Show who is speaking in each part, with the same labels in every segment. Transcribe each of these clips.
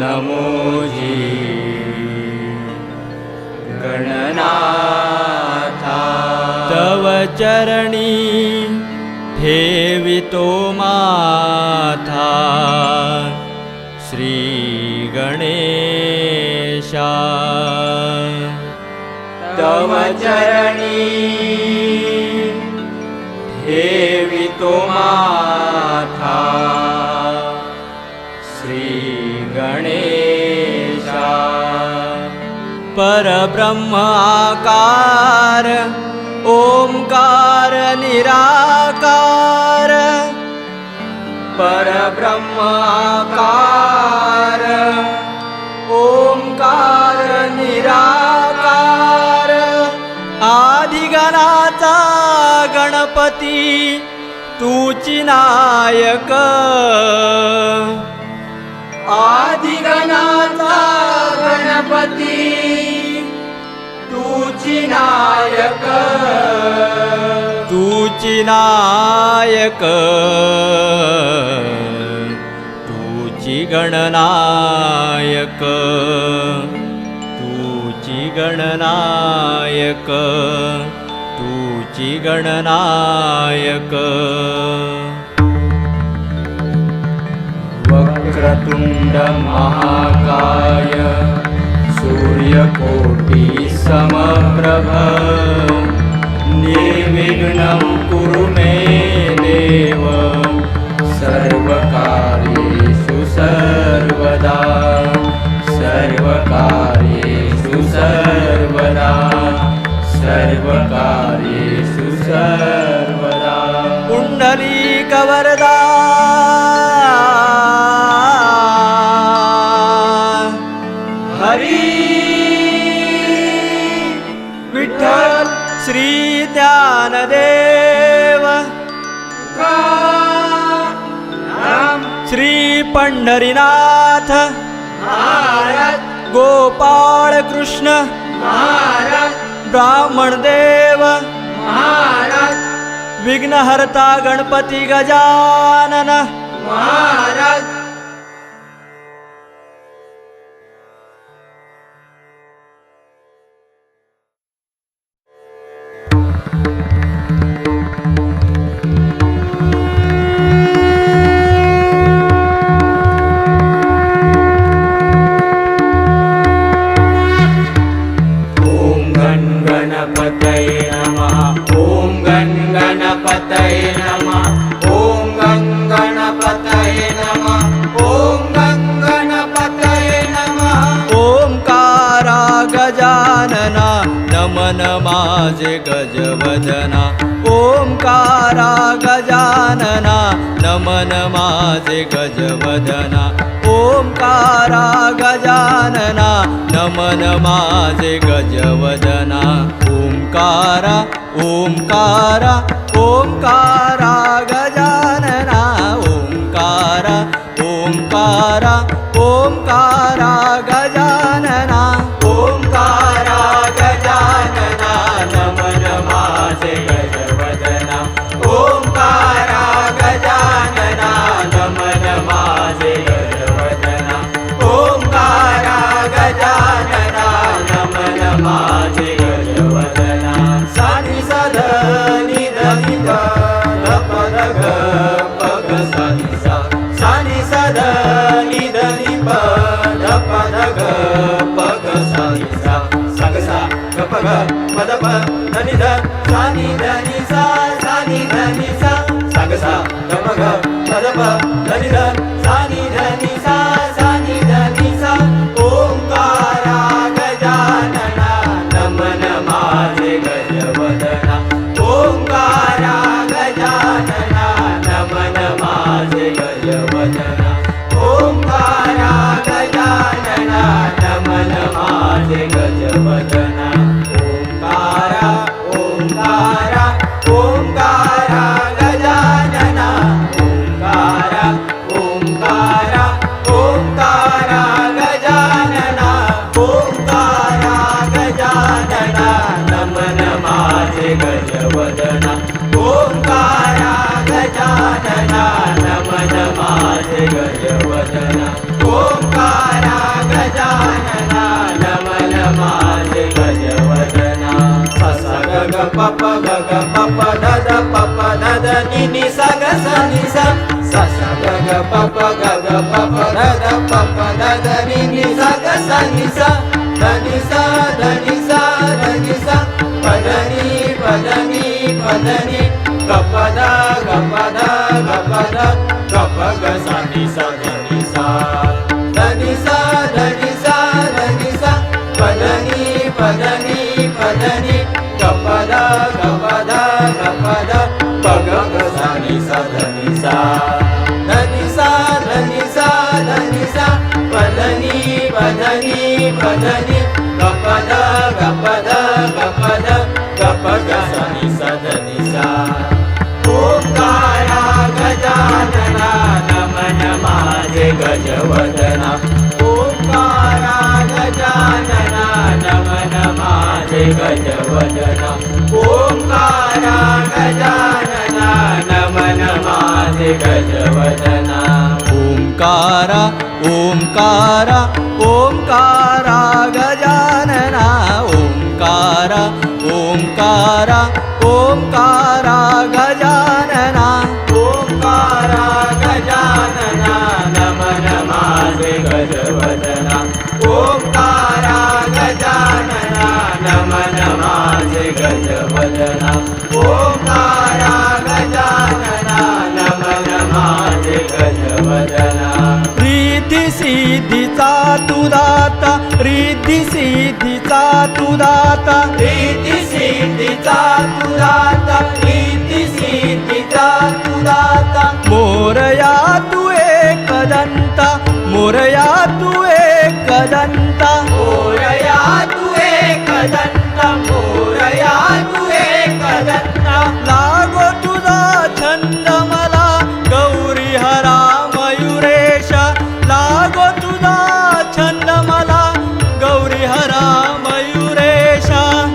Speaker 1: नमोजी गणनाथा तव चरणी ठेवितो माथा श्री गणेशा तव चरणी ठेवितो माथा श्री गणेशा परब्रह्म आकार ओंकार निराकार परब्रह्म आकार ओंकार निराकार आदिगणाचा गणपती तूची नायक आदिगणाचा गणपती तूची नायक तूची नायक तूची गणनायक तूची गणनायक तूची गणनायक वक्रतुंड महाकाय सूर्यकोटि समप्रभ निर्विघ्नं कुरु मे देव सर्वकार्येषु सर्वदा सर्वकार्येषु सर्वदा सर्वकार्येषु सर्वदा पुंडलीकवरदा हरी विठ्ठल श्री ज्ञानदेव श्री पंढरीनाथ महाराज गोपाळ कृष्ण महाराज ब्राह्मणदेव महाराज विघ्नहर्ता गणपती गजानन महाराज गणपतये नमः ओम गणपतये नमः ओम गणपतये नमः ओम गणपतये नमः ओंकारा गजानना नमन माझे गजवदना ओंकारा गजानना नमन माझे गजवदना ओंकारा गजानना नमन माझे गजवदना ओंकारा ओंकारा ओंकारा गजानना ओंकारा ओंकारा ओंकारा गजानना ओंकारा गजानना नमन माझे गजवदना ओंकारा गजानना नमन माझे गजवदना ओंकारा गजानना नमन माझे गजवदना सानी सद निध निध पद ग पग सानी सा सानी सद निध निध पद ग पग सानी सा सग सा ग पग पद प धनि ध सानी धनि सा सानी धनि सा सग सा ग पग पद प धनि ध सानी धनि सा सानी धनि सा ओंकारा गजानना नमन माझे गजवदना ओंकारा गजानना नमन माझे गजवदना ओंकारा गजानना नमन माझे गजवदना ओंकारा ओंकारा ओंकारा गजानना ओंकारा ओंकारा ओंकारा गजानना ओंकारा गजानना नमन माझे गजवदना ओंकारा गजानना नमन माझे गजवदना ओंकारा नमन माझे गजवदना सा ग ग प प ग ग प प द द प प द द नि नि सा ग सा नि सा सा ग ग प प ग ग प प द द प प द द नि नि सा ग सा नि सा ध नि सा ध नि सा ध नि सा प ध नि प ध नि प ध नि ग प द ग प द ग प द ग प ग सा नि सा ध नि सा ध नि सा ध नि सा ध नि सा प ध नि प ध नि प ध नि ग प द ग प द ग प द प ग ग सा नि सा ध नि सा ध नि सा ध नि सा ध नि सा प ध नि प ध नि प ध नि ग प द ग प द ग प द ग प ग सा नि सा ध नि सा ओंकारा गजानना नमन माझे गजवदना ओंकारा गजानना नमन माझे गजवदना ओंकारा गजानना नमन माझे गजवदना
Speaker 2: ओंकारा ओंकारा ओंकारा गजानना ओंकारा ओंकारा ओंकारा गजानना
Speaker 1: ओंकारा गजानना नमन माझे गजवदना ओंकारा गजानना नमन माझे गजवदना ओंकारा गजानना नमन माझे गजवदना
Speaker 2: रिद्धी सिद्धीचा तू दाता रिद्धी सिद्धीचा तू दाता
Speaker 1: रिद्धी सिद्धीचा तू दाता रिद्धी सिद्धीचा तू दाता
Speaker 2: मोरया तू एकदंता मोरया तू एकदंता
Speaker 1: मोरया तू एकदंता मोरया तू एकदंता
Speaker 2: लागो तुझा छंद मला गौरी हरा मयुरेश लागो तुझा छंद मला गौरी हरा मयुरेश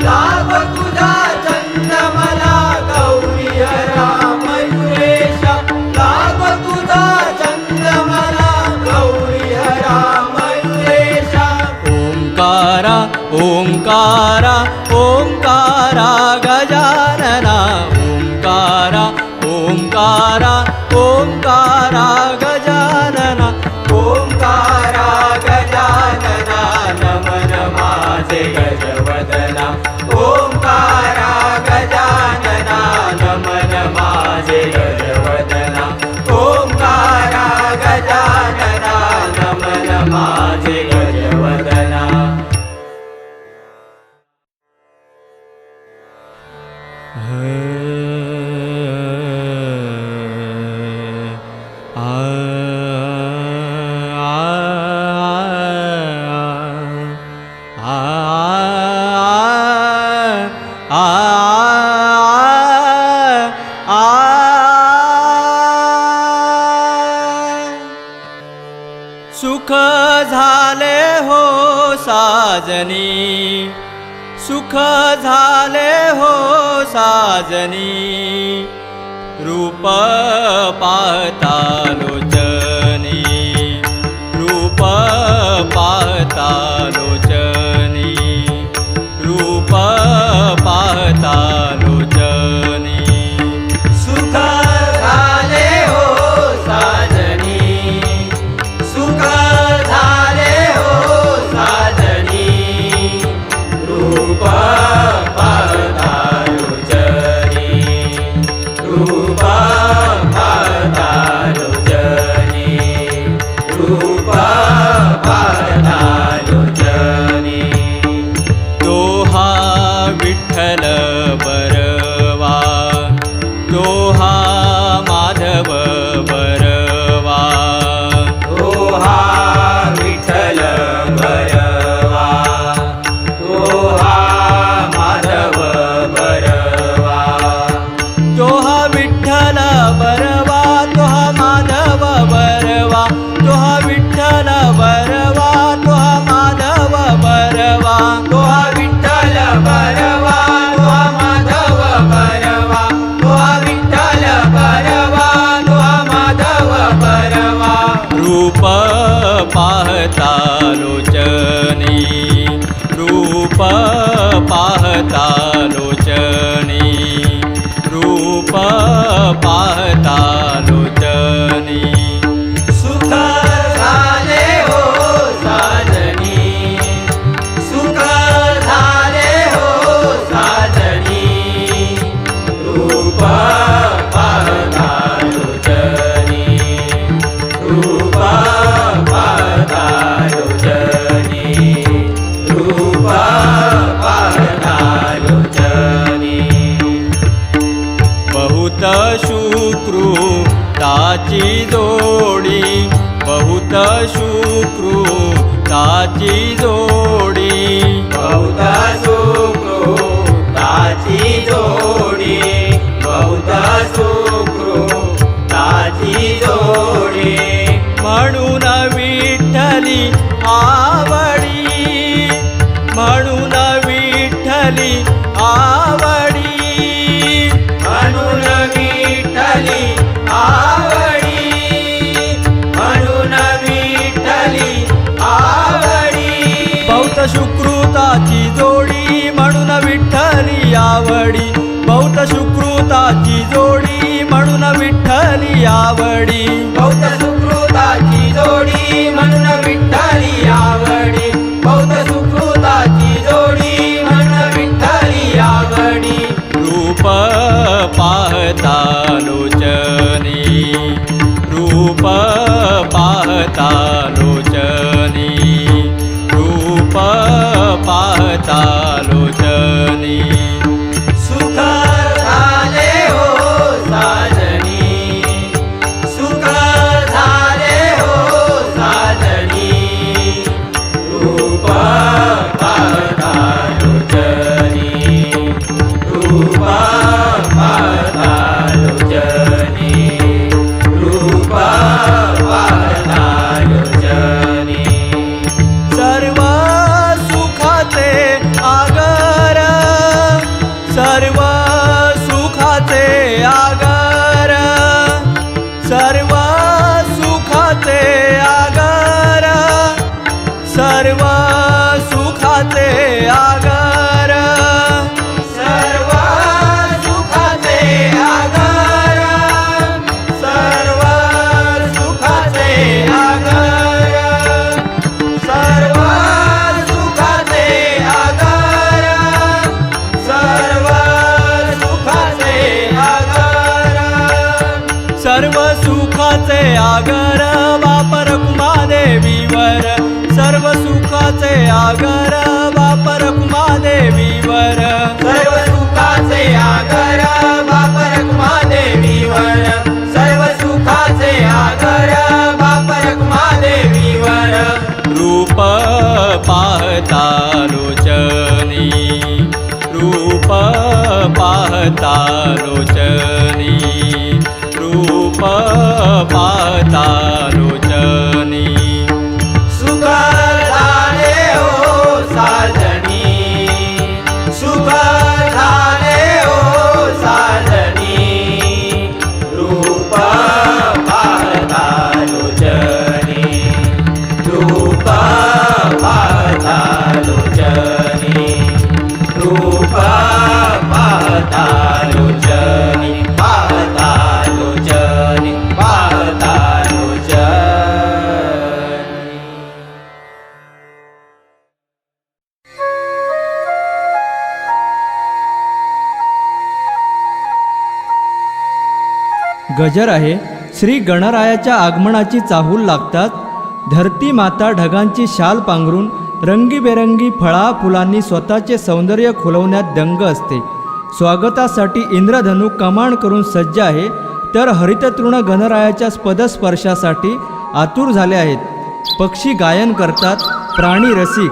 Speaker 1: लाभ तुझा छंद मला गौरी हरा मयुरेश लाभ तुझा छंद मला गौरी हरा मयुरेश
Speaker 2: ओंकारा ओंकारा ओंकारा गजानना ओंकारा ओंकारा ओंकारा गजानना
Speaker 1: ओंकारा गजानना नमन माझे गजवदना ओंकारा गजानना नमन माझे गजवदना ओंकारा गजानना नमन माझे गजवदना
Speaker 2: सुख झाले हो साजनी सुख झाले हो साजनी रूप पाहता लोचनी रूप पाहता लोचनी रूप पाहता लोचनी
Speaker 1: सुख झाले हो साजनी सुख झाले हो साजनी रूप पाहता लोचनी रूप पाहता लोचनी रूप पाहता लोचनी
Speaker 2: तो हा विठ्ठल बरवा तो हा माधव बरवा
Speaker 1: तो हा विठ्ठल बरवा तो हा माधव बरवा
Speaker 2: तो हा विठ्ठल बरवा तो हा माधव बरवा तो हा विठ्ठल बरवा तो हा माधव बरवा
Speaker 1: तो हा विठ्ठल बरवा तो हा माधव बरवा तो हा विठ्ठल बरवा तो हा माधव बरवा
Speaker 2: रूप पाहता लोचनी रूप पाहता लोचनी, रूप पाहता लोचनी.
Speaker 1: सुख झाले हो साजनी, सुख झाले हो साजनी, रूप पाहता लोचनी, रूप पाहता लोचनी, रूप पाहता लोचनी.
Speaker 2: बहुत शुक्रूताची जोडी, बहुत शुक्रूताची जोडी.
Speaker 1: बहुत सुकृताची जोडी, बहुत सुकृताची जोडी.
Speaker 2: म्हणून विठ्ठली आवडी, म्हणून विठ्ठली आवडी.
Speaker 1: म्हणून विठ्ठली आवडी, म्हणून विठ्ठली आवडी.
Speaker 2: बहुत शुक्रूताची जोडी म्हणून विठ्ठली आवडी, बहुत शुक्रूताची जोडी म्हणून विठ्ठली आवडी.
Speaker 1: बहुत सुकृताची जोडी म्हणून विठ्ठली आवडी, बहुत सुकृताची जोडी म्हणून विठ्ठली आवडी.
Speaker 2: रूप पाहता लोचनी, रूप पाहता लोचनी, रूप पाहता लोचनी.
Speaker 1: सुख झाले हो साजनी, सुख झाले हो साजनी, रूप पाहता लोचनी, रूप पाहता लोचनी, रूप पाहता लोचनी.
Speaker 2: सर्व सुखाचे आगर, सर्व सुखाचे आगर, सर्व सुखाचे आगर, सर्व सुखाचे आगर.
Speaker 1: सर्व सुखाचे आगर, सर्व सुखाचे आगर, सर्व सुखाचे आगर, सर्व सुखाचे आगर.
Speaker 2: सर्व सुखाचे आगर वापर कुमादेवीवर, सर्व सुखाचे आगर वापर कुमादेवीवर.
Speaker 1: सर्व सुखाचे आगर वापर कुमादेवीवर, सर्व सुखाचे आगर वापर कुमादेवीवर.
Speaker 2: रूप पाहता लोचनी, रूप पाहता लोचनी, रूप पाहता लोचनी.
Speaker 1: सुख झाले हो साजनी, सुख झाले हो साजनी, रूप पाहता लोचनी, रूप पाहता लोचनी, रूप पाहता लोचनी, पाहता लोचनी, पाहता लोचनी.
Speaker 2: गजर आहे. श्री गणरायाच्या आगमनाची चाहूल लागतात. धरती माता ढगांची शाल पांघरून रंगीबेरंगी फळा फुलांनी स्वतःचे सौंदर्य खुलवण्यात दंग असते. स्वागतासाठी इंद्रधनु कमान करून सज्ज आहे, तर हरिततृण गणरायाच्या पदस्पर्शासाठी आतुर झाले आहेत. पक्षी गायन करतात, प्राणी रसिक,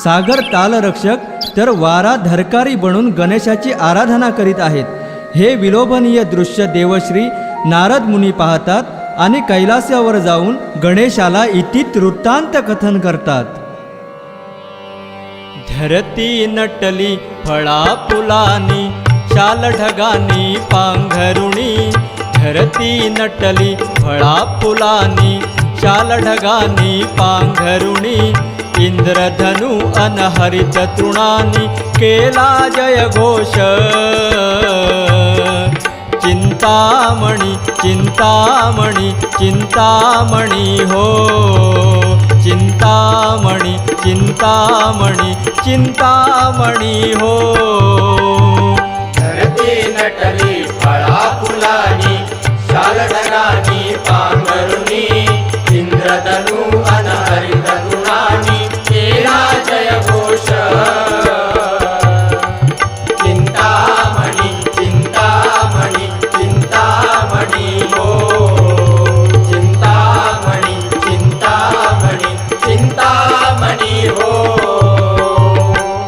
Speaker 2: सागर तालरक्षक, तर वारा धरकारी बनून गणेशाची आराधना करीत आहेत. हे विलोभनीय दृश्य देवश्री नारद मुनी पाहतात आणि कैलासावर जाऊन गणेशाला इतित वृत्तांत कथन करतात. धरती नटली फळा फुलानी, शाल ढगानी पांघरुणी. धरती नटली फळा फुलानी, शाल ढगानी पांघरुणी. इंद्रधनु अनहरित तृणानी केला जय घोष चिंतामणी चिंतामणी चिंतामणी हो चिंतामणी चिंतामणी चिंतामणी हो
Speaker 1: धरती नटली फळा फुलानी शाल ढगानी पांघरुणी इंद्रधनु अनहरित तृणानी केला जय घोष चिंतामणी चिंतामणी चिंतामणी हो चिंतामणी चिंतामणी चिंतामणी हो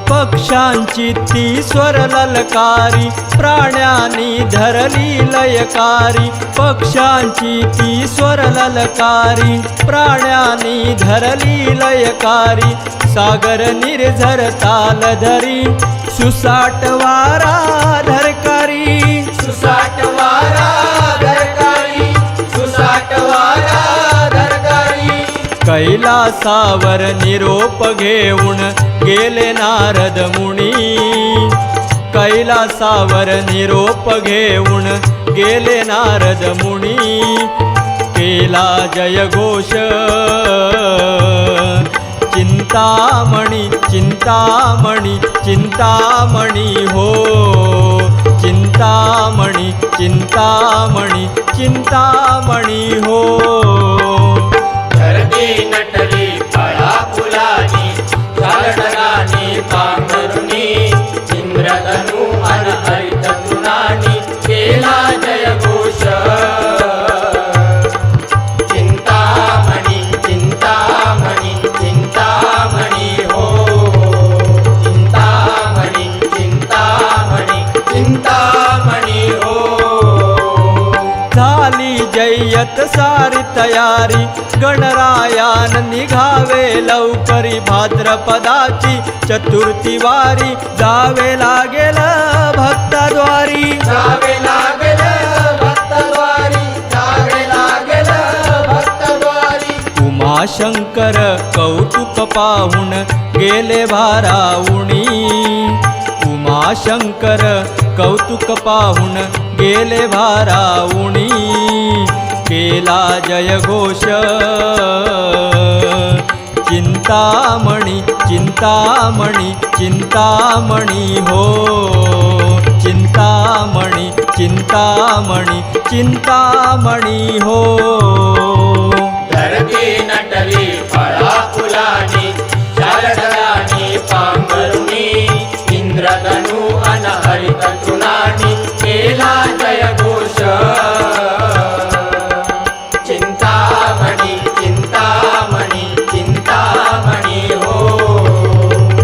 Speaker 2: पक्षांची ती स्वर ललकारी प्राण्यांनी धरली लयकारी पक्षांची ती स्वर ललकारी प्राण्यांनी धरली लयकारी सागर निर्झर ताल धरी सुसाट वारा धरकारी
Speaker 1: सुसाट वारा धरकारी सुसाट वारा धरकारी
Speaker 2: कैलासावर निरोप घेऊन गेले नारद मुनी कैलासावर निरोप घेऊन गेले नारद मुनी केला जय घोष चिंतामणी चिंतामणी चिंतामणी हो चिंतामणी चिंतामणी चिंतामणी हो
Speaker 1: धरती नटली फळा फुलानी शाल ढगानी पांघरुणी इंद्रधनु अनहरित तृणानी केला जय घोष चिंतामणी चिंतामणी चिंतामणी हो चिंतामणी चिंतामणी चिंतामणी हो
Speaker 2: झाली जय्यत सारी तयारी गणरायान निघावे लवकरी भाद्रपदाची चतुर्थी वारी जावे लागेल भक्तद्वारी
Speaker 1: जावे लागेल भक्तद्वारी जावे लागेल भक्तद्वारी
Speaker 2: उमाशंकर कौतुक पाहून गेले भारावुनी उमाशंकर कौतुक पाहून गेले भारावुनी केला जय घोष चिंतामणी चिंतामणी चिंतामणी हो चिंतामणी चिंतामणी चिंतामणी हो
Speaker 1: धरती नटली फळा फुलानी शाल ढगानी पांघरुणी इंद्रधनु अनहरित तृणानी केला जय घोष चिंतामणी चिंतामणी चिंतामणी हो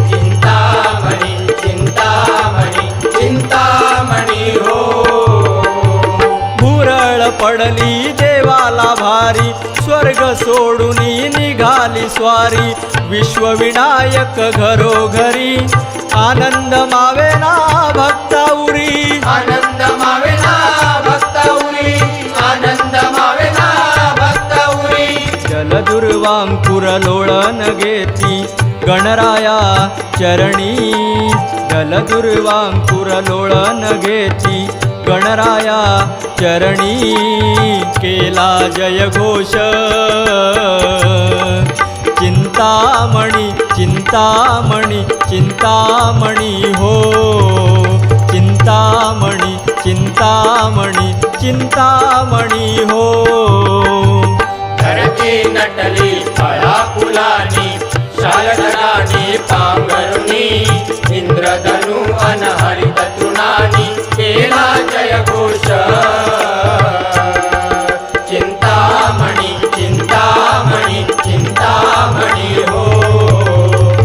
Speaker 1: चिंतामणी चिंतामणी चिंतामणी हो
Speaker 2: भुरळ पडली देवाला भारी स्वर्ग सोडून निघाली स्वारी विश्वविनायक घरोघरी आनंद मावेना भक्ताउरी
Speaker 1: आनंद मावेना भक्ताउरी आनंद मावेना भक्ताउरी
Speaker 2: जलदुर्वांकुर लोळण घेती गणराया चरणी जलदुर्वांकुर लोळण घेती गणराया चरणी केला जय घोष चिंतामणी चिंतामणी चिंतामणी हो चिंतामणी चिंतामणी चिंतामणी हो
Speaker 1: धरती नटली फळा फुलानी शाल ढगानी पांघरुणी इंद्रधनु अनहरित तृणानी केला जय घोष चिंतामणी चिंतामणी चिंतामणी हो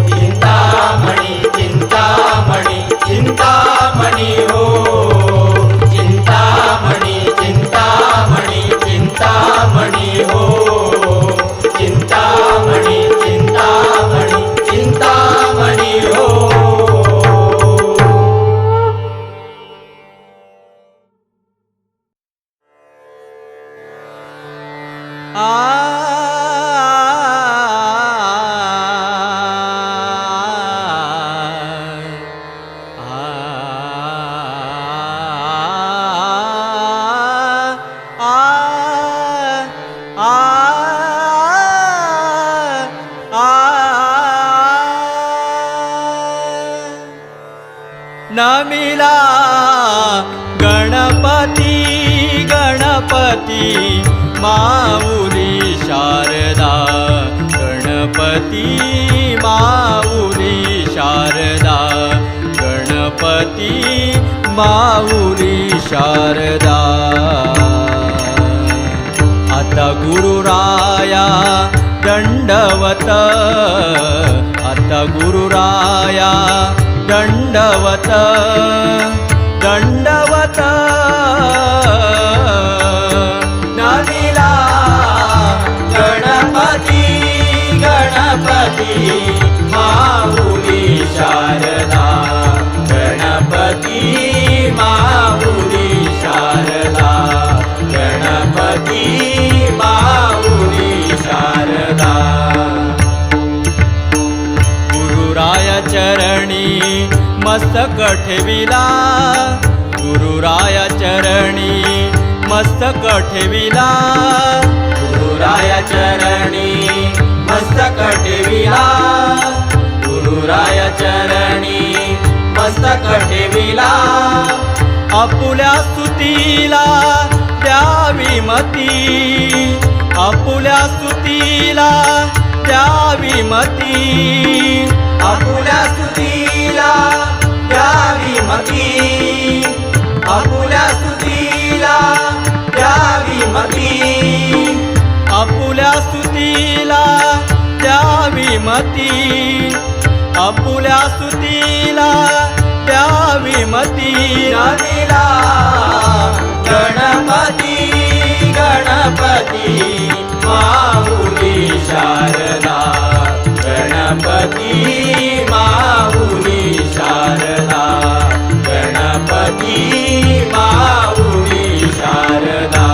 Speaker 1: चिंतामणी चिंतामणी चिंतामणी हो चिंतामणी चिंतामणी चिंतामणी हो चिंतामणी चिंतामणी चिंता
Speaker 2: नमिला गणपती गणपती माऊली शारदा गणपती माऊली शारदा गणपती माऊली शारदा आता गुरुराया दंडवत आता गुरुराया दंडवत दंडवत
Speaker 1: नमिला गणपती गणपती माऊली शारदा गणपती माऊली शारदा गणपती माऊली शारदा
Speaker 2: गुरुराया चरणी मस्तक ठेविला गुरुराया चरणी मस्तक ठेविला
Speaker 1: गुरुराया चरणी मस्तक ठेविला गुरुराया चरणी मस्तक ठेविला
Speaker 2: आपुल्या स्तुतीला द्यावी मती आपुल्या स्तुतीला द्यावी मती
Speaker 1: आपुल्या स्तुतीला द्यावी मती आपुल्या स्तुतीला द्यावी मती
Speaker 2: आपुल्या स्तुतीला द्यावी मती आपुल्या स्तुतीला द्यावी मती
Speaker 1: नमिला गणपती गणपती माऊली शारदा गणपती माऊली शारदा गणपती माऊली शारदा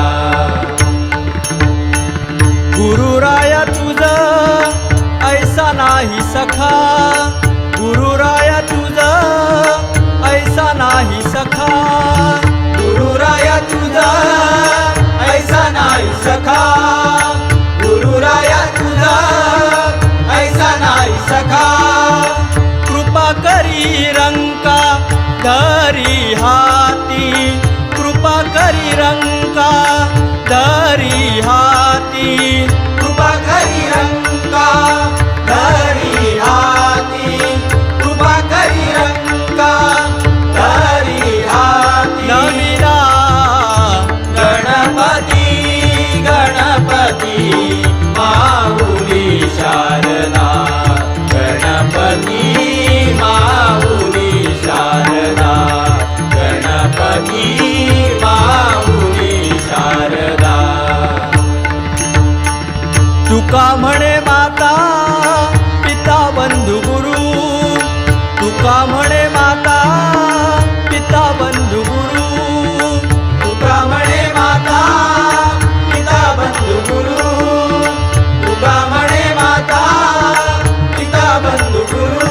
Speaker 2: गुरुराया तुझ ऐसा नाही सखा गुरुराया तुझ ऐसा नाही सखा
Speaker 1: गुरुराया तुझा ऐसा नाही सखा गुरुराया तुझा ऐसा नाही सखा
Speaker 2: कृपा करी रंका धरी हाती कृपा करी रंका धरी हाती
Speaker 1: कृपा करी रंका धरी हाती कृपा करी रंका धरी हाती
Speaker 2: नमिला
Speaker 1: गणपती गणपती माऊली शारदा गणपती माऊली शारदा गणपती माऊली शारदा
Speaker 2: तुका म्हणे माता पिता बंधू गुरु तुका म्हणे माता पिता बंधू गुरु
Speaker 1: तुका म्हणे माता पिता बंधू गुरु तुका म्हणे माता पिता बंधू गुरु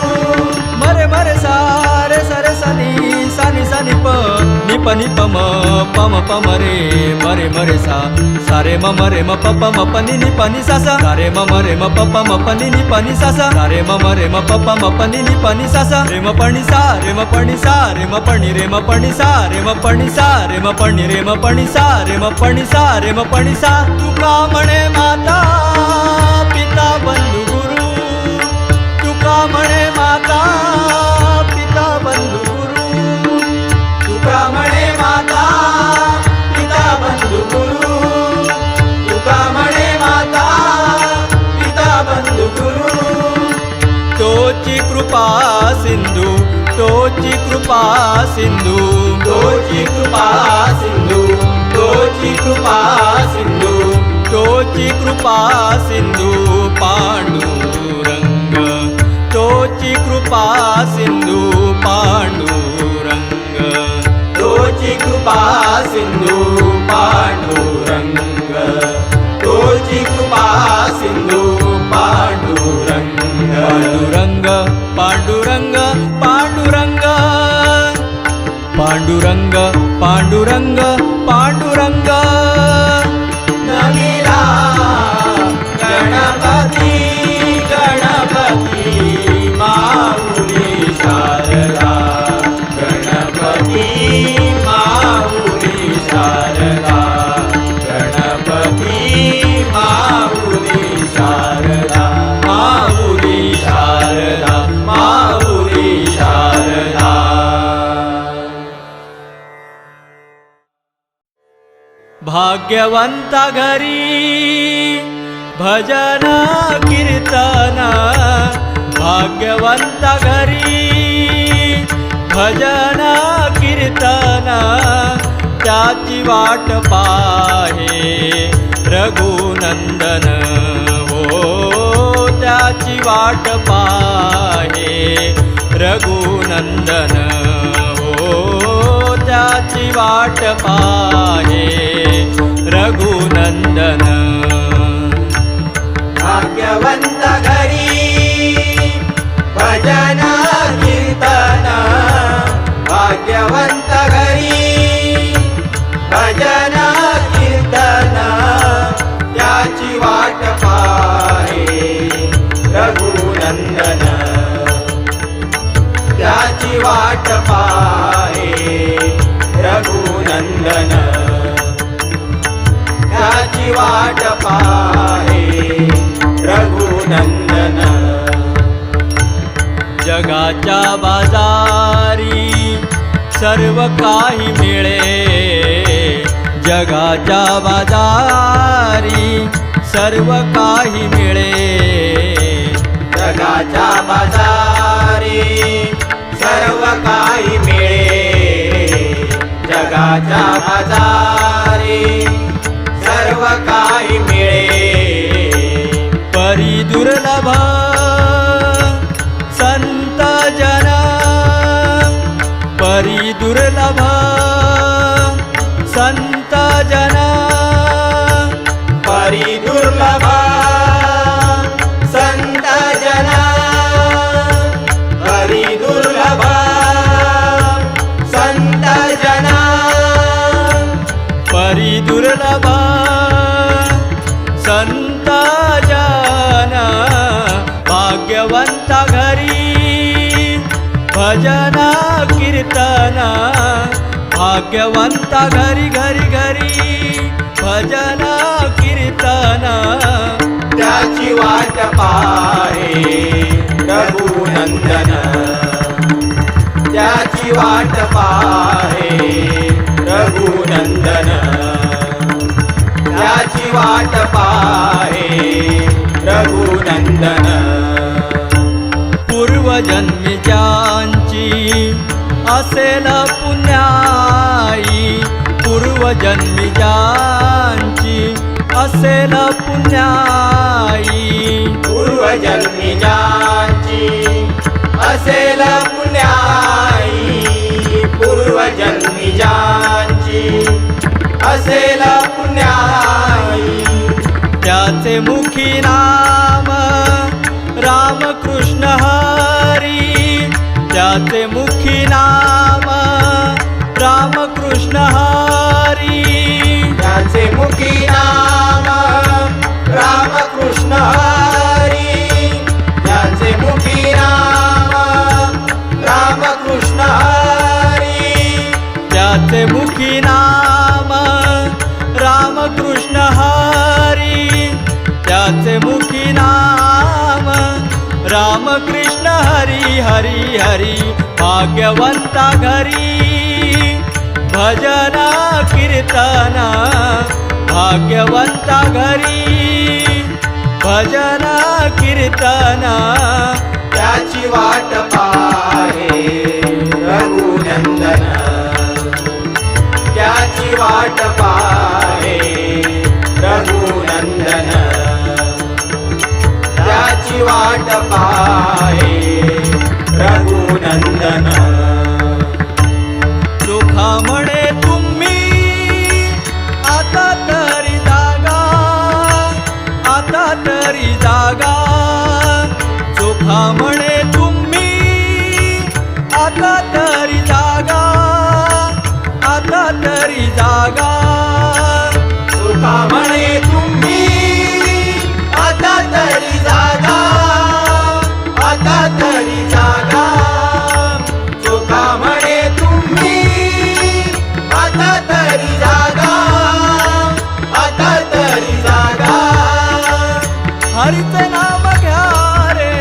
Speaker 2: मरे मरे सारे सरे सनी सनी सनी प निप निप म पम पम रे मरे मरे सा सारे म मरे म प प म प नि प नि सा सा सारे म मरे म प प म प नि प नि सा सा सारे म मरे म प प म प नि प नि सा सा रे म प नि सा रे म प नि सा रे म प नि रे म प नि सा रे म प नि सा रे म प नि रे म प नि सा रे म प नि सा रे म प नि सा तुका म्हणे माता पिता बंधू गुरु तुका म्हणे माता पिता बंधू गुरु
Speaker 1: तुका म्हणे माता पिता बंधू गुरु तुका म्हणे माता पिता बंधू गुरु
Speaker 2: तोची कृपा सिंधू तोची कृपा सिंधू
Speaker 1: तोची कृपा सिंधू तोची कृपा सिंधू
Speaker 2: तोची कृपा सिंधू पांडुरंग तोची कृपा सिंधू पांडुरंग
Speaker 1: तोची कृपा सिंधू पांडुरंग तोची कृपा सिंधू पांडुरंग
Speaker 2: पांडुरंग पांडुरंग पांडुरंग पांडुरंग पांडुरंग पांडुरंग
Speaker 1: नमिला गणपती गणपती माऊली शारदा गणपती
Speaker 2: भाग्यवंता घरी भजन कीर्तन, भाग्यवंता घरी भजन कीर्तन, त्याची वाट पाहे रघुनंदन हो, त्याची वाट पाहे रघुनंदन हो, त्याची वाट पाहे रघुनंदन.
Speaker 1: भाग्यवंत घरी भजन कीर्तन, भाग्यवंत घरी भजन कीर्तन, त्याची वाट पाहे रघुनंदन, त्याची वाट पाहे रघुनंदन, त्याची वाट पाहे रघुनंदन.
Speaker 2: जगाच्या बाजारी सर्व काही मिळे, जगाच्या बाजारी सर्व काही मिळे,
Speaker 1: जगाच्या बाजारी सर्व काही मिळे, जगाच्या बाजारी सर्व काही मिळे.
Speaker 2: परी दुर्लभ संत जन, परी दुर्लभ संत जन,
Speaker 1: परी दुर्लभ संत जन, परी दुर्लभ संत जन,
Speaker 2: परी दुर्लभ संत जन. भाग्यवंता घरी भजन कीर्तन, भाग्यवंता घरी घरी घरी भजन कीर्तन,
Speaker 1: त्याची वाट पाहे रघुनंदन, त्याची वाट पाहे रघुनंदन, त्याची वाट पाहे रघुनंदन.
Speaker 2: पूर्वजन्मी ज्यांची असेल पुण्याई, पूर्वजन्मी ज्यांची असेल पुण्याई,
Speaker 1: पूर्वजन्मी ज्यांची असेल पुण्याई, पूर्वजन्मी ज्यांची असेल पुण्याई,
Speaker 2: त्याचे मुखी नाम रामकृष्ण हरी, त्याचे मुखी नाम रामकृष्ण हरी,
Speaker 1: त्याचे मुखी नाम रामकृष्ण हरी, त्याचे मुखी नाम रामकृष्ण हरी,
Speaker 2: त्याचे मुखी नाम रामकृष्ण हरी, त्याचे मुखी नाम रामकृष्ण हरी हरी हरी. भाग्यवंता घरी भजन कीर्तन, भाग्यवंता घरी भजन कीर्तन,
Speaker 1: त्याची वाट पाहे रघुनंदन, त्याची वाट पाहे रघुनंदन, त्याची वाट पाहे रघुनंदन.
Speaker 2: सुखा म्हणे तुम्ही आता तरी जागा, आता तरी जागा, सुखा म्हणे तुम्ही आता तरी जागा, आता तरी जागा,
Speaker 1: सुखा म्हणे तुम्ही आता तरी जागा, आता तरी जागा, सुखा म्हणे तुम्ही आता तरी जागा, आता तरी जागा.
Speaker 2: हरीचे नाम घ्या रे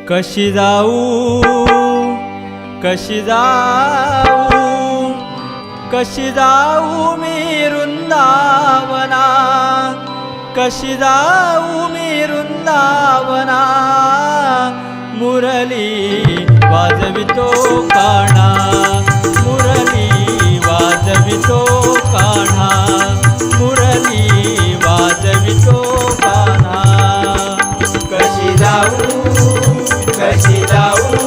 Speaker 2: कशी जाऊ कशी जाऊ कशी जाऊ मी वृंदावना कशी जाऊ मी वृंदावना मुरली वाजवितो कान्हा मुरली वाजवितो कान्हा मुरली वाजवितो कान्हा
Speaker 1: कशी जाऊ कशी जाऊ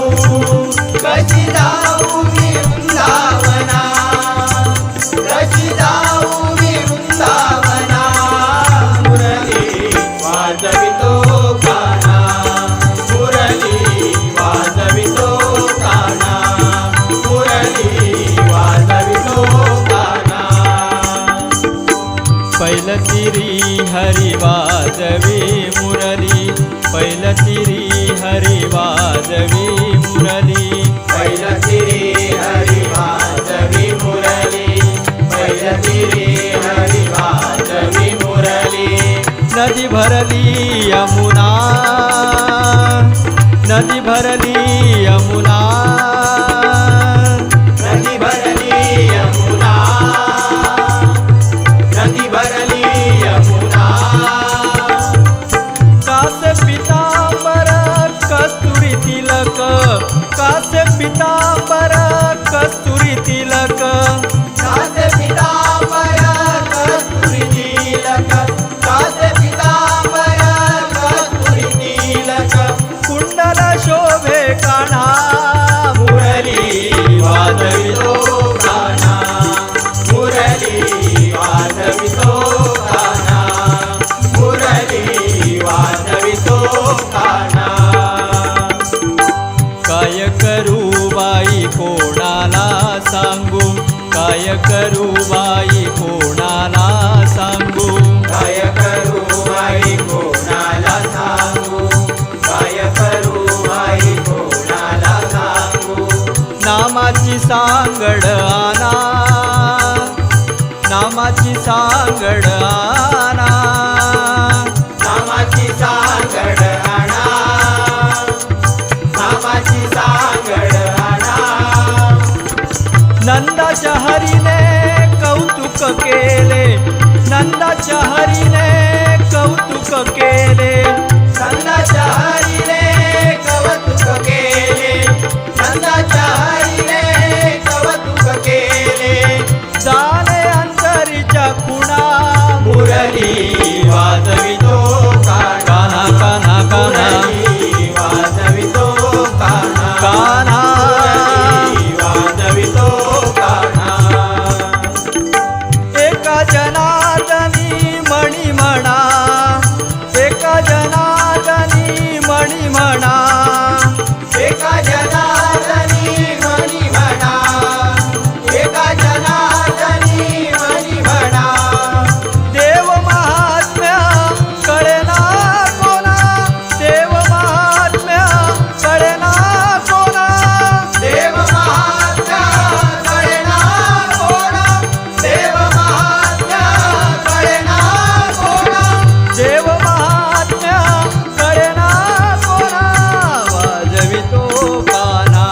Speaker 1: कशी जाऊ मी वृंदावना कशी जाऊ मी वृंदावना मुरली वाजवितो कान्हा मुरली वाजवितो कान्हा मुरली वाजवितो कान्हा
Speaker 2: पैलतिरी हरी वाजवी मुरली पैलतिरी हरी वाजवी मुरली
Speaker 1: पैलतिरी हरी वाजवी मुरली पैलतिरी हरी वाजवी मुरली
Speaker 2: नदी भरली यमुना नदी भरली यमुना
Speaker 1: नदी भरली यमुना नदी भरली यमुना
Speaker 2: कासे पितांबर कस्तुरी तिलक कासे पितांबर कस्तुरी तिलक
Speaker 1: कासे पितांबर कस्तुरी तिलक कासे पितांबर कस्तुरी तिलक
Speaker 2: कुंडल शोभे कान्हा
Speaker 1: मुरली वाजवितो कान्हा मुरली वाजवितो कान्हा मुरली वाजवितो कान्हा
Speaker 2: काय करू बाई कोणाला सांगू काय करू बाई कोणाला सांगू
Speaker 1: काय करू बाई कोणाला सांगू काय करू बाई कोणाला सांगू
Speaker 2: नामाची सांगड आना नामाची सांगड आना
Speaker 1: नामाची सांगड आणा नामाची सांगड आणा
Speaker 2: नंदाच्या हरीने कौतुक केले नंदाच्या हरीने कौतुक केले
Speaker 1: नंदाच्या हरीने कौतुक केले नंदाच्या हरीने कौतुक केले
Speaker 2: जाणे अंतरीच्या खुणा
Speaker 1: मुरली वाजवितो
Speaker 2: कान्हा कान्हा कान्हा
Speaker 1: मुरली वाजवितो कान्हा
Speaker 2: कान्हा
Speaker 1: मुरली वाजवितो कान्हा
Speaker 2: एका जनार्दनी मणी म्हणा एका जनार्दनी मणी म्हणा
Speaker 1: एका जनार्दनी मणी म्हणा एका जनार्दनी मणी म्हणा
Speaker 2: देव महात्म्य कळेना कोणा देव महात्म्य कळेना कोणा
Speaker 1: देव महात्म्य कळेना कोणा देव महात्म्य कळेना कोणा
Speaker 2: देव महात्म्य कळेना कोणा वाजवितो कान्हा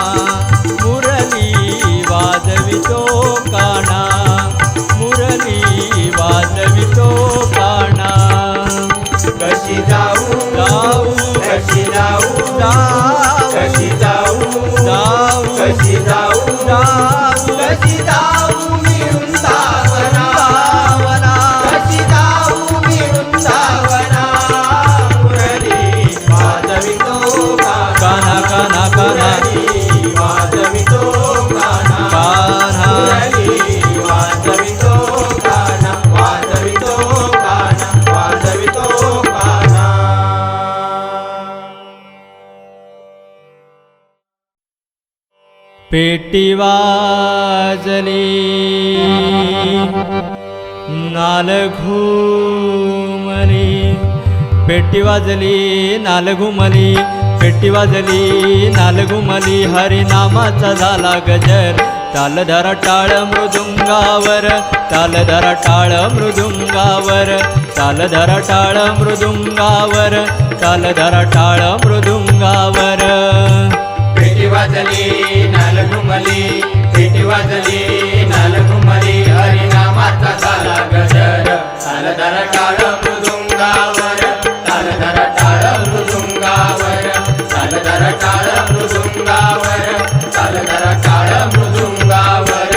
Speaker 2: मुरली वाजवितो कान्हा मुरली वाजवितो कान्हा
Speaker 1: कशी जाऊ
Speaker 2: जाऊ
Speaker 1: कशी जाऊ
Speaker 2: जाऊ
Speaker 1: कशी जाऊ
Speaker 2: जाऊ
Speaker 1: कशी जाऊ
Speaker 2: जाऊ
Speaker 1: कशी जाऊ मी वृंदावना
Speaker 2: वृंदावना
Speaker 1: कशी जाऊ मी वृंदावना मुरली वाजवितो
Speaker 2: कान्हा कान्हा कान्हा
Speaker 1: मुरली वाजवितो कान्हा
Speaker 2: कान्हा
Speaker 1: मुरली वाजवितो कान्हा वाजवितो कान्हा वाजवितो कान्हा
Speaker 2: पेटी वाजली नाल घुमली पेटी वाजली नाल घुमली पेटी वाजली नाल घुमली हरिनामाचा झाला गजर ताल धरा टाळ मृदुंगावर, ताल धरा टाळ मृदुंगावर, ताल धरा टाळ मृदुंगावर, ताल धरा टाळ मृदुंगावर.
Speaker 1: पेटी वाजली नाल घुमली, पेटी वाजली नाल घुमली, हरिनामाचा झाला गजर. ताल धरा टाळ मृदुंगावर, ताल धरा टाळ मृदुंगावर, ताल धरा टाळ मृदुंगावर, ताल धरा टाळ मृदुंगावर.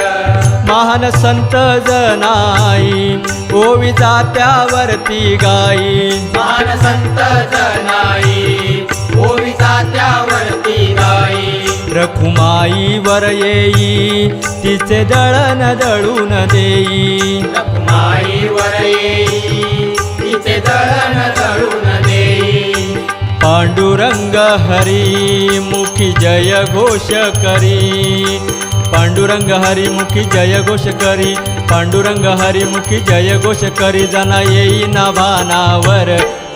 Speaker 2: महान संत जनाई ओवी जात्यावरती गाई,
Speaker 1: महान संत जनाई ओविता त्यावरती गाई.
Speaker 2: रखुमाई वर येई तिचे दळण दळून देई,
Speaker 1: रखुमाई वर येई तिचे दळण दळून देई.
Speaker 2: पांडुरंग हरी मुखी जय घोष करी, पांडुरंग हरी मुखी जय घोष करी, पांडुरंग हरी मुखी जय घोष करी. जना येई नाभानावर,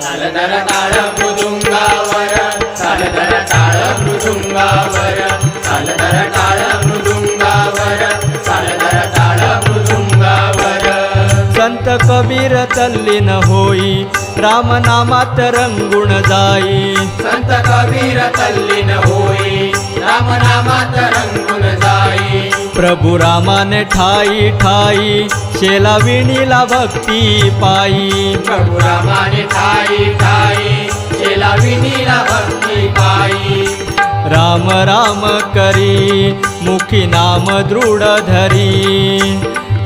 Speaker 1: ताल धरा टाळ मृदुंगावर, ताल धरा टाळ मृदुंगावर, ताल धरा टाळ मृदुंगावर, ताल धरा टाळ मृदुंगावर.
Speaker 2: संत कबीर तल्लीन होई रामनामात रंगुण जाई,
Speaker 1: संत कबीर तल्लीन होई रामनामात रंगून जाई.
Speaker 2: प्रभु रामाने ठाई ठाई शेला विणीला भक्ती पायी,
Speaker 1: प्रभु रामाने ठाई ठाई शेला विनीला भक्ती पायी.
Speaker 2: राम राम करी मुखी नाम दृढ धरी,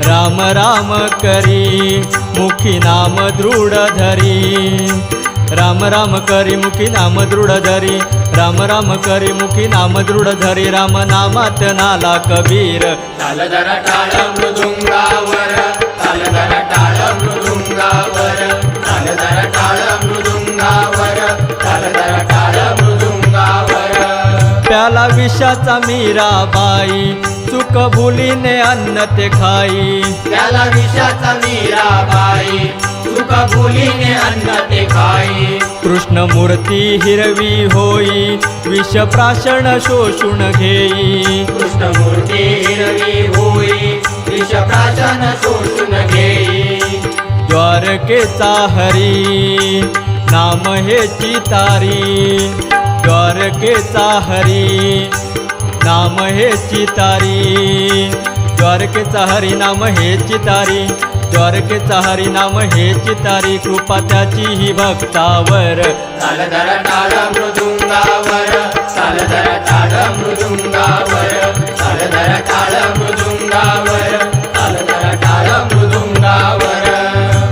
Speaker 2: राम राम करी मुखी नाम दृढ धरी, राम राम करी मुखी नाम दृढ धरी, राम राम करी मुखी नाम दृढ धरी. राम नामात नाला कबीर,
Speaker 1: ताल धरा टाळ मृदुंगावर, ताल धरा टाळ मृदुंगावर, ताल धरा टाळ मृदुंगावर, ताल धरा टाळ मृदुंगावर.
Speaker 2: प्याला विषाचा मीराबाई चुक भुलीने अन्न ते खाई,
Speaker 1: त्याला विषाचा मीराबाई चुक भुलीने अन्न ते खाई.
Speaker 2: कृष्ण मूर्ती हिरवी होई विष प्राशन शोषून घेई,
Speaker 1: कृष्णमूर्ती हिरवी होई विष प्राशन शोषून घेई.
Speaker 2: द्वारकेचा हरी नाम हे चितारी, द्वारकेचा हरी नाम हे चितारी, द्वारकेचा हरी नाम हे चितारी, द्वारकेचा हरी नाम हे चितारी. कृपा त्याची ही भक्तावर,
Speaker 1: ताल धरा टाळ मृदुंगावर, ताल धरा टाळ मृदुंगावर, ताल धरा टाळ मृदुंगावर, ताल धरा टाळ मृदुंगावर.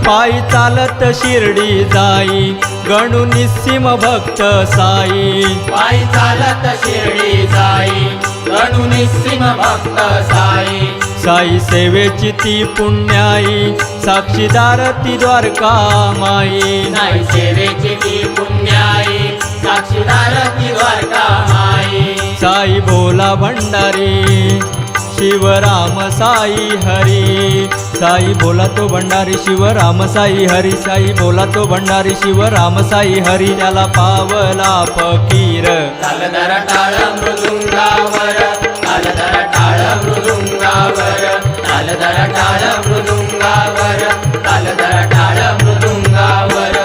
Speaker 2: पायी चालत शिर्डी जाई गणू निस्सीम भक्त साई,
Speaker 1: पायी चालत शिर्डी जाई गणू निस्सीम भक्त साई.
Speaker 2: साई सेवेची ती पुण्याई साक्षीदार ती द्वारका माई,
Speaker 1: साई सेवेची ती पुण्याई साक्षीदार ती द्वारका माई.
Speaker 2: साई भोला भंडारी शिवराम साई हरी, साई बोला तो भंडारी शिवराम साई हरी, साई बोला तो भंडारी शिवराम साई हरी. त्याला पावला फकीर,
Speaker 1: ताल धरा टाळ मृदुंगावर, ताल धरा टाळ मृदुंगावर, ताल धरा टाळ मृदुंगावर, ताल धरा टाळ मृदुंगावर.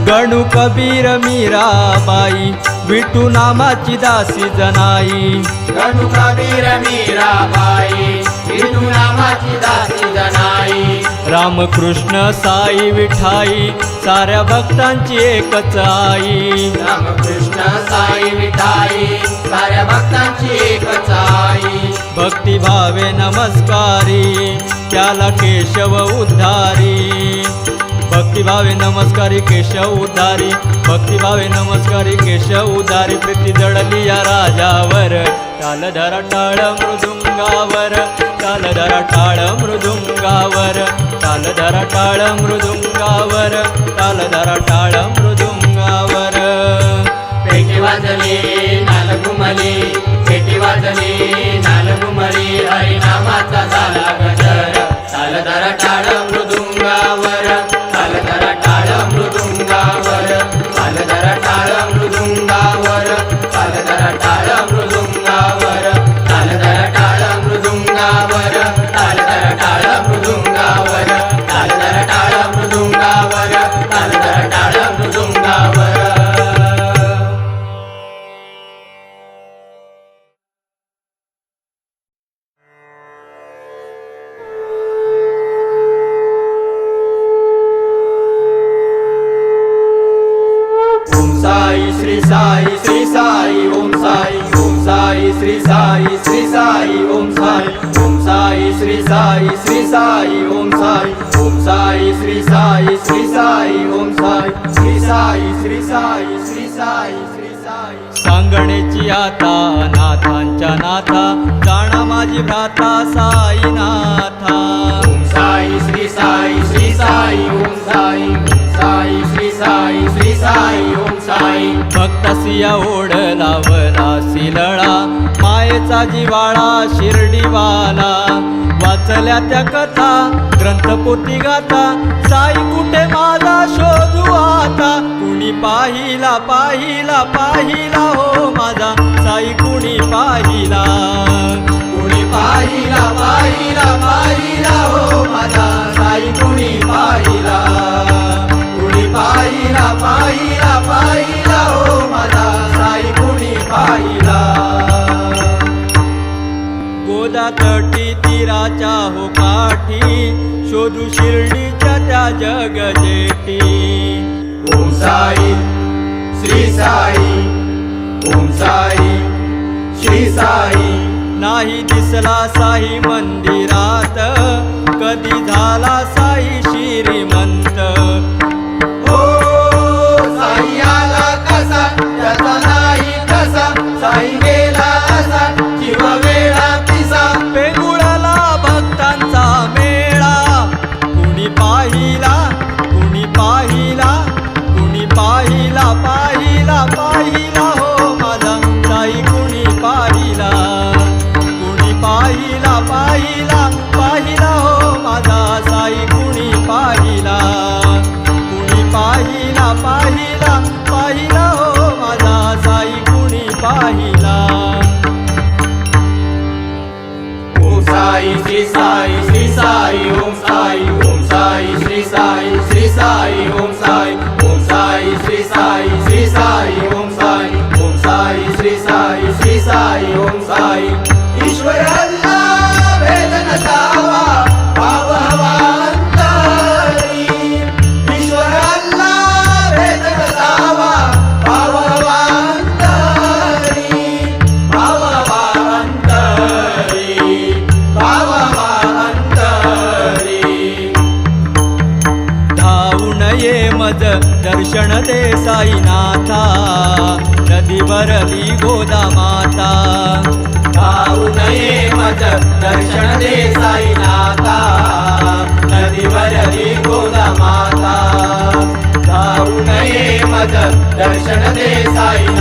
Speaker 2: गणू कबीर मीराबाई विठू नामाची दासी जनाई,
Speaker 1: गणू कबीर मीराबाई विठू नामाची दासी जनाई.
Speaker 2: रामकृष्ण साई विठाई साऱ्या भक्तांची एकच आई,
Speaker 1: रामकृष्ण साई विठाई साऱ्या भक्तांची एकच आई.
Speaker 2: भक्ती भावे नमस्कारी त्याला केशव उद्धारी, भक्ती भावे नमस्कारी केशव उद्धारी, भक्ती भावे नमस्कारी केशव उद्धारी. प्रीती जडली या राजावर, ताल धरा टाळ मृदुंगावर, ताल धरा टाळ मृदुंगावर, ताल धरा टाळ मृदुंगावर, ताल धरा टाळ मृदुंगावर.
Speaker 1: पेटी वाजली नाल घुमली, पेटी वाजली नाल घुमली, हरिनामाचा झाला गजर. ताल धरा टाळ मृदुंगावर, ताल धरा टाळ मृदुंगावर, ताल धरा टाळ मृदुंगावर, ताल धरा टाळ मृदुंगावर, ताल धरा टाळ मृदुंगावर. श्री साई श्री साई ओम साई श्री साई श्री साई ओम साई श्री साई श्री साई ओम साई श्री साई श्री साई श्री साई श्री साई
Speaker 2: सांगण्याची आता नाथांच्या नाथा जाणा माझी भ्राता साईनाथा
Speaker 1: ओम साई श्री साई श्री साई ओम साई श्री साई श्री साई ओम साई
Speaker 2: भक्तसिया ओढ लावला सिलळा मायेचा जिवाळा शिर्डीवाला वाचल्या त्या कथा ग्रंथपोथी गाथा साई कुठे माझा शोधू आता कुणी पाहिला पाहिला पाहिला हो माझा साई कुणी पाहिला
Speaker 1: कुणी पाहिला पाहिला पाहिला हो माझा साई कुणी पाहिला कुणी पाहिला पाहिला पाहिला हो माझा साई कुणी पाहिला
Speaker 2: गोदा तटी तीराच्या हो काठी शोधू शिर्डीच्या त्या जगजेठी
Speaker 1: ओम साई श्री साई ओम साई श्री साई
Speaker 2: नाही दिसला साई मंदिरात कधी झाला साई श्रीमंत
Speaker 1: ओ साई आला कसा त्याचा नाही कसा साई गेला असा जीव वेळा पिसा
Speaker 2: पेंगुळाला भक्तांचा मेळा कुणी पाहिला कुणी पाहिला कुणी पाहिला पाहिला पाहिला हो माझा साई कुणी पाहिला कुणी पाहिला पाहिला पाहिला हो माझा साई कुणी पाहिला कुणी पाहिला पाहिला पाहिला हो माझा साई कुणी पाहिला
Speaker 1: ओम साई श्री साई श्री साई ओम साई श्री साई श्री साई ओम साई श्री साई श्री साई ओम साई श्री साई श्री साई ओम साई ईश्वर अल्लाह भेद नसावा भाव हवा अंतरी ईश्वर अल्लाह भेद नसावा भाव हवा अंतरी भाव हवा अंतरी भाव हवा अंतरी
Speaker 2: धावून ये मज दर्शन दे साईनाथा नदीवरली गोदा माता
Speaker 1: धावून ये मज दर्शन दे साईनाथा नदीवरली गोदा माता धावून ये मज दर्शन दे साईनाथा